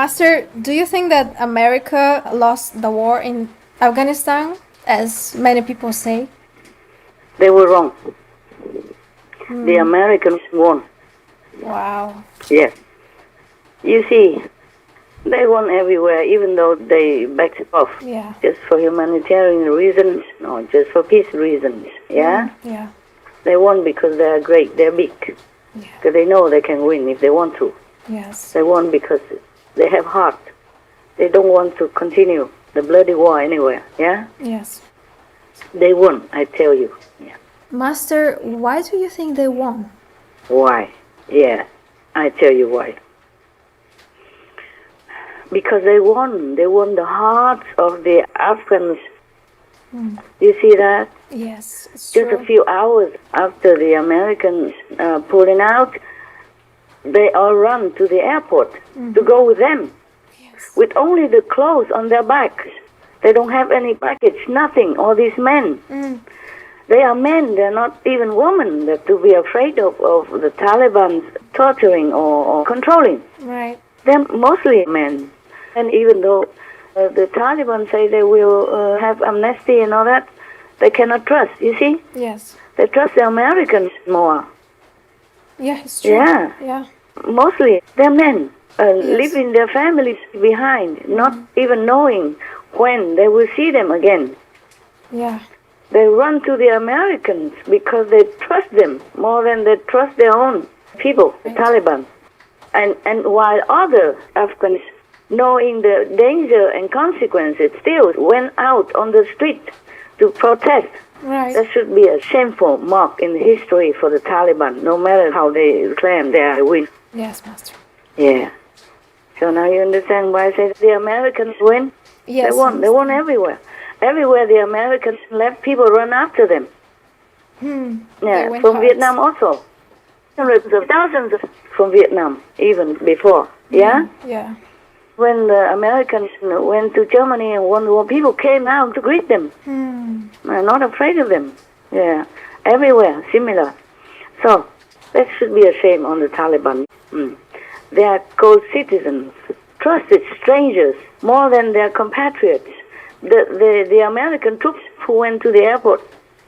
Master, do you think that America lost the war in Afghanistan, as many people say? They were wrong. The Americans won. Wow. Yes. You see, they won everywhere, even though they backed off. Yeah. Just for humanitarian reasons, or just for peace reasons. Yeah? Yeah. They won because they are great, they're big. Yeah. Because they know they can win if they want to. Yes. They won because they have heart. They don't want to continue the bloody war anywhere. Yeah? Yes. They won, I tell you. Yeah. Master, why do you think they won? Why? Yeah, I tell you why. Because they won. They won the hearts of the Afghans. You see that? Yes, it's Just true. a few hours after the Americans pulling out, they all run to the airport to go with them, with only the clothes on their backs. They don't have any baggage, nothing, all these men. They are men, they're not even women that to be afraid of the Taliban torturing or controlling. Right. They're mostly men. And even though the Taliban say they will have amnesty and all that, they cannot trust, you see? Yes. They trust the Americans more. Yeah, it's true. Yeah. Yeah. Mostly, they're men, leaving their families behind, not even knowing when they will see them again. Yeah. They run to the Americans because they trust them more than they trust their own people, the Taliban. And while other Afghans, knowing the danger and consequences, still went out on the street to protest. Right. That should be a shameful mark in history for the Taliban, no matter how they claim they are win. Yes, Master. Yeah. So now you understand why I say the Americans win? Yes. They won. They won everywhere. Everywhere the Americans left, people run after them. Yeah, went from hard. Vietnam also. Hundreds of thousands from Vietnam, even before. Yeah? Yeah. When the Americans went to Germany and won the war, people came out to greet them. Not afraid of them. Yeah. Everywhere, similar. So, that should be a shame on the Taliban. They are co-citizens, trusted strangers, more than their compatriots. The American troops who went to the airport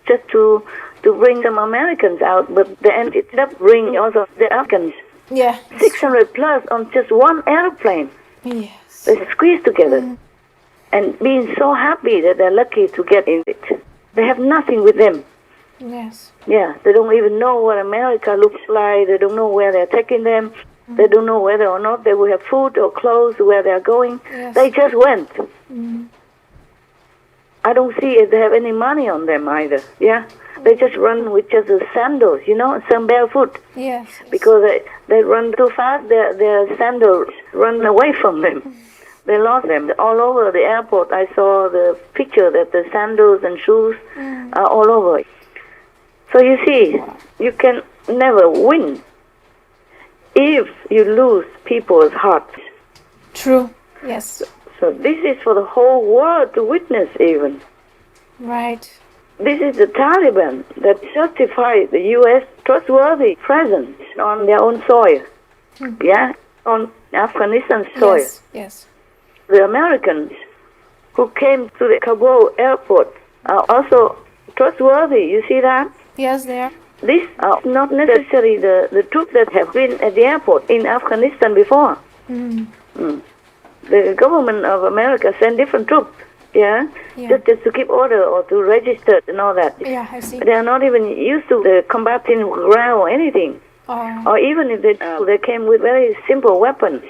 just to bring some Americans out, but they ended up bringing also the Afghans. Yeah. 600 plus on just one airplane. Yes. They squeezed together. And being so happy that they're lucky to get in it. They have nothing with them. Yes. Yeah, they don't even know what America looks like. They don't know where they're taking them. They don't know whether or not they will have food or clothes where they're going. Yes. They just went. I don't see if they have any money on them either. Yeah, they just run with just the sandals, some barefoot. Yes. Because they run too fast, their sandals run away from them. They lost them. All over the airport, I saw the picture that the sandals and shoes are all over. So you see, you can never win if you lose people's hearts. True. Yes. So this is for the whole world to witness even. Right. This is the Taliban that justified the U.S. trustworthy presence on their own soil. Yeah, on Afghanistan soil. Yes. Yes. The Americans who came to the Kabul airport are also trustworthy. You see that? Yes, they are. These are not necessarily the troops that have been at the airport in Afghanistan before. The government of America sent different troops, just to keep order or to register and all that. Yeah, I see. They are not even used to the combating ground or anything. Or even if they came with very simple weapons,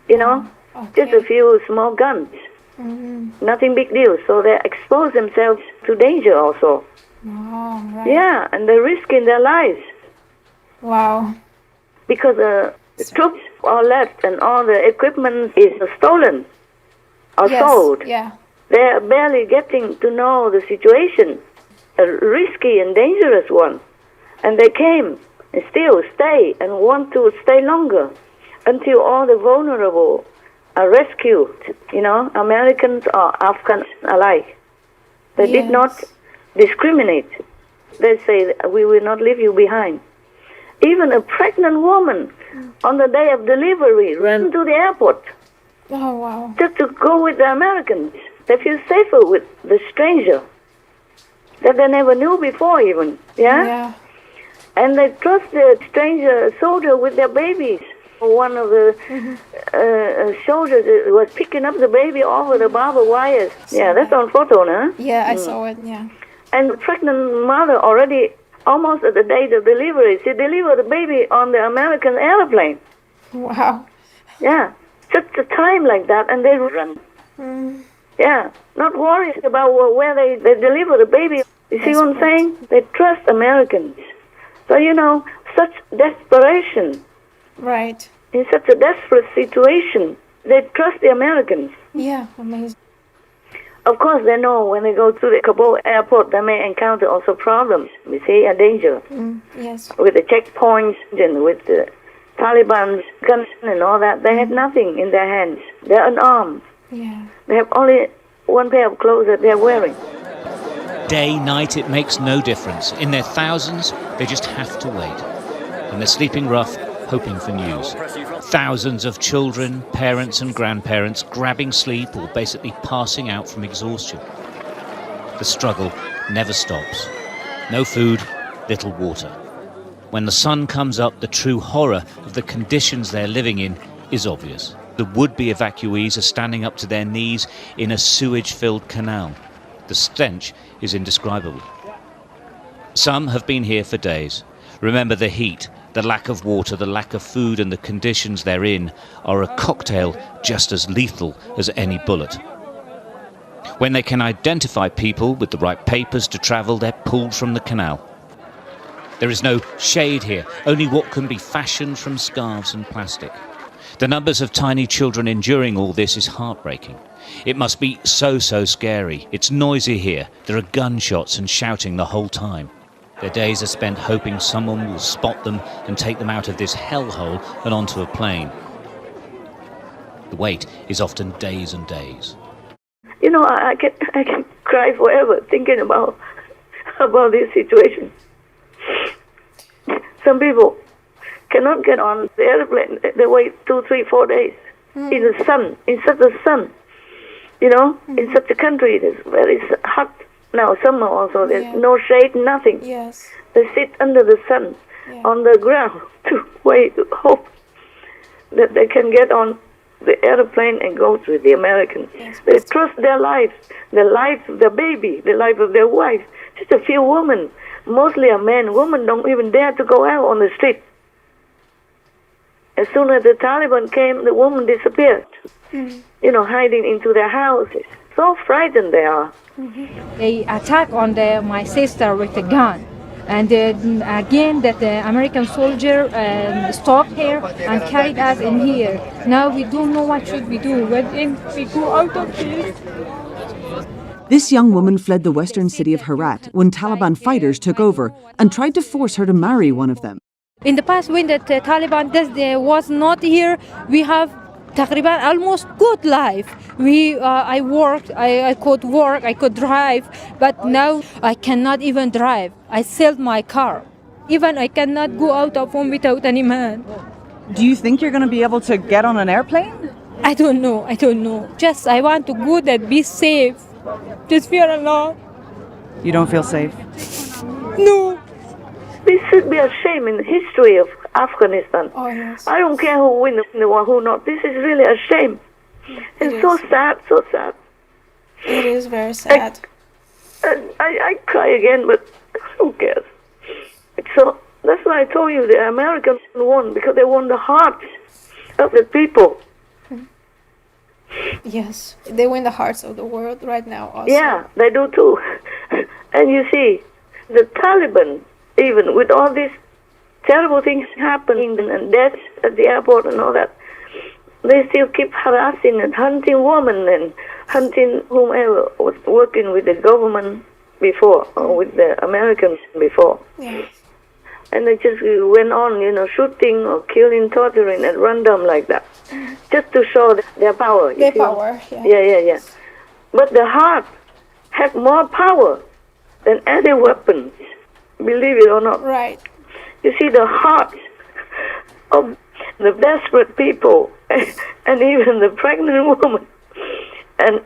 just a few small guns. Nothing big deal. So they expose themselves to danger also. Oh, right. Yeah, and they're risking their lives. Wow. Because the troops are left and all the equipment is stolen or sold. Yeah. They are barely getting to know the situation, a risky and dangerous one. And they came and still stay and want to stay longer until all the vulnerable are rescued, Americans or Afghans alike. They did not discriminate. They say, we will not leave you behind. Even a pregnant woman on the day of delivery ran to the airport Oh, wow. Just to go with the Americans. They feel safer with the stranger that they never knew before even, Yeah. And they trust the stranger soldier with their babies. One of the soldiers was picking up the baby over the barbed wires. Yeah, that's on photo, no? Yeah, I saw it, yeah. And the pregnant mother already, almost at the date of delivery, she delivered the baby on the American airplane. Wow. Yeah, just a time like that, and they run. Yeah, not worried about where they deliver the baby. You see what I'm saying? They trust Americans. So, such desperation. Right. In such a desperate situation, they trust the Americans. Yeah, amazing. Of course, they know when they go to the Kabul airport, they may encounter also problems, you see, a danger. Yes. With the checkpoints and with the Taliban's guns and all that. They have nothing in their hands. They're unarmed. Yeah. They have only one pair of clothes that they're wearing. Day, night, it makes no difference. In their thousands, they just have to wait. And they're sleeping rough, hoping for news. Thousands of children, parents and grandparents grabbing sleep or basically passing out from exhaustion. The struggle never stops. No food, little water. When the sun comes up, the true horror of the conditions they're living in is obvious. The would-be evacuees are standing up to their knees in a sewage-filled canal. The stench is indescribable. Some have been here for days. Remember, the heat, the lack of water, the lack of food and the conditions they're in are a cocktail just as lethal as any bullet. When they can identify people with the right papers to travel, they're pulled from the canal. There is no shade here, only what can be fashioned from scarves and plastic. The numbers of tiny children enduring all this is heartbreaking. It must be so scary. It's noisy here. There are gunshots and shouting the whole time. Their days are spent hoping someone will spot them and take them out of this hellhole and onto a plane. The wait is often days and days. I can cry forever thinking about this situation. Some people cannot get on the airplane. They wait 2, 3, 4 days in the sun, in such a sun. In such a country, it's very hot. Now, summer also, there's no shade, nothing. Yes. They sit under the sun on the ground to wait, to hope that they can get on the airplane and go to the Americans. Yes, they trust their lives, the life of their baby, the life of their wife. Just a few women, mostly a man. Women don't even dare to go out on the street. As soon as the Taliban came, the woman disappeared. Hiding into their houses. So frightened they are. They attack on my sister with a gun. And again, that the American soldier stopped here and carried us in here. Now we don't know what should we do. When we go out of this. This young woman fled the western city of Herat when Taliban fighters took over and tried to force her to marry one of them. In the past, when the Taliban was not here, we have تقريبا almost good life. I worked, I could work, I could drive, but now I cannot even drive. I sold my car. Even I cannot go out of home without any man. Do you think you're going to be able to get on an airplane? I don't know. Just I want to go and be safe. Just fear Allah. You don't feel safe? No. This should be a shame in the history of Afghanistan. Oh, yes. I don't care who wins and who not. This is really a shame. It's so sad, so sad. It is very sad. I cry again, but who cares? So that's why I told you the Americans won, because they won the hearts of the people. Yes, they win the hearts of the world right now also. Yeah, they do too. And you see, the Taliban, even with all these terrible things happening and deaths at the airport and all that, they still keep harassing and hunting women and hunting whomever was working with the government before, or with the Americans before. Yes. And they just went on, shooting or killing, torturing at random like that, just to show their power. Their power, yeah. Yeah. But the heart has more power than any weapon, believe it or not. Right. You see, the heart of the desperate people and even the pregnant woman, and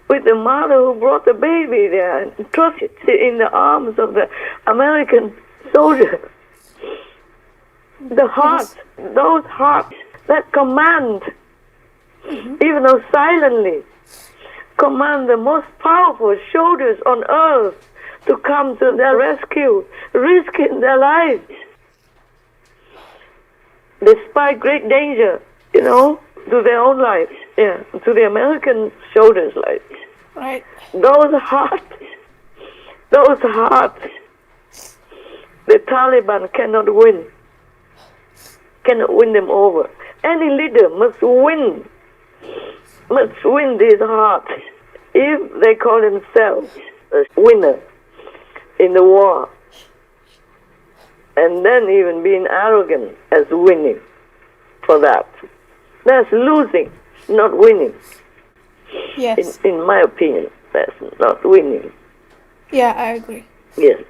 with the mother who brought the baby there and trusted it in the arms of the American soldier. The heart, those hearts that command, even though silently, command the most powerful shoulders on earth to come to their rescue, risking their lives, despite great danger, to their own lives, to the American soldiers' lives. Right. Those hearts, the Taliban cannot win them over. Any leader must win these hearts if they call themselves a winner in the war. And then even being arrogant as winning for that. That's losing, not winning. Yes. In my opinion, that's not winning. Yeah, I agree. Yes.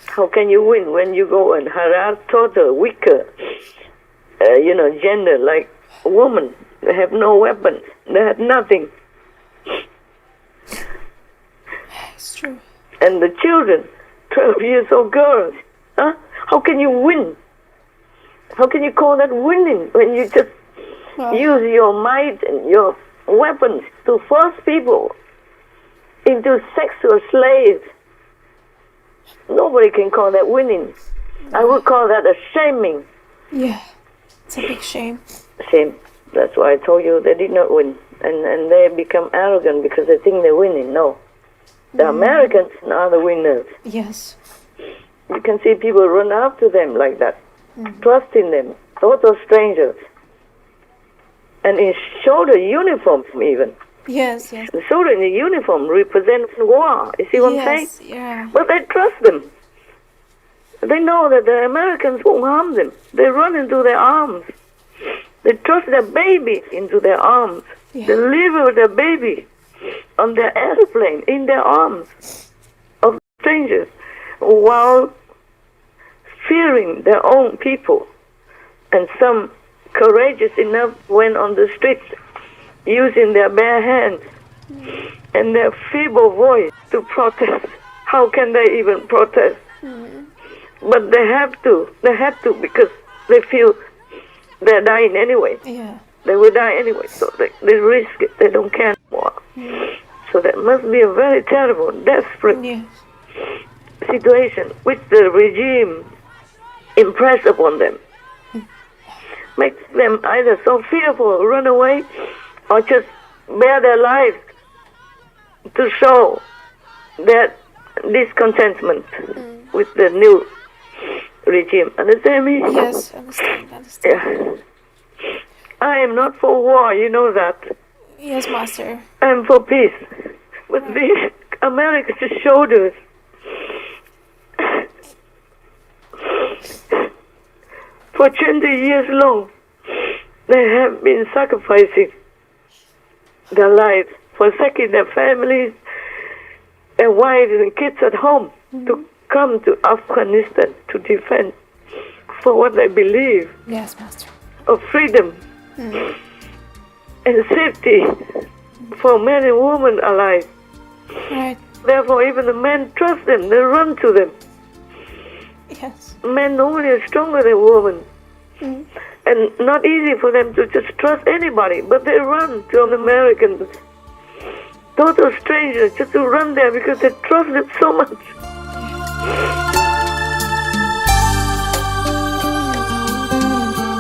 How can you win when you go and harass total weaker, gender like a woman? They have no weapons. They have nothing. It's true. And the children, 12 years old girls, how can you win? How can you call that winning when you just use your might and your weapons to force people into sexual slaves? Nobody can call that winning. I would call that a shaming. Yeah, it's a big shame. Shame. That's why I told you they did not win. And they become arrogant because they think they're winning. No. The Americans are the winners. Yes. You can see people run after them like that, trusting them, total strangers. And in shoulder uniforms even. Yes, yes. The soldier in the uniform represents war. You see what I'm saying? Yes, yeah. But they trust them. They know that the Americans won't harm them. They run into their arms. They trust their baby into their arms. Yeah. They live with their baby on their airplane, in their arms of strangers, while fearing their own people. And some courageous enough went on the streets using their bare hands and their feeble voice to protest. How can they even protest? But they have to. They have to because they feel they're dying anyway. Yeah. They will die anyway, so they risk it. They don't care anymore. So that must be a very terrible, desperate Yes. situation which the regime impress upon them. Makes them either so fearful, run away, or just bear their lives to show their discontentment with the new regime. Understand me? Yes, understand. Yeah. I am not for war, you know that. Yes, Master. I am for peace. But these American shoulders, for 20 years long, they have been sacrificing their lives, forsaking their families, their wives and kids at home to come to Afghanistan to defend for what they believe Yes, Master. of freedom and safety for men and women alike. Right. Therefore, even the men trust them, they run to them. Yes. Men normally are stronger than women. And not easy for them to just trust anybody, but they run to the Americans. Total strangers just to run there because they trust them so much.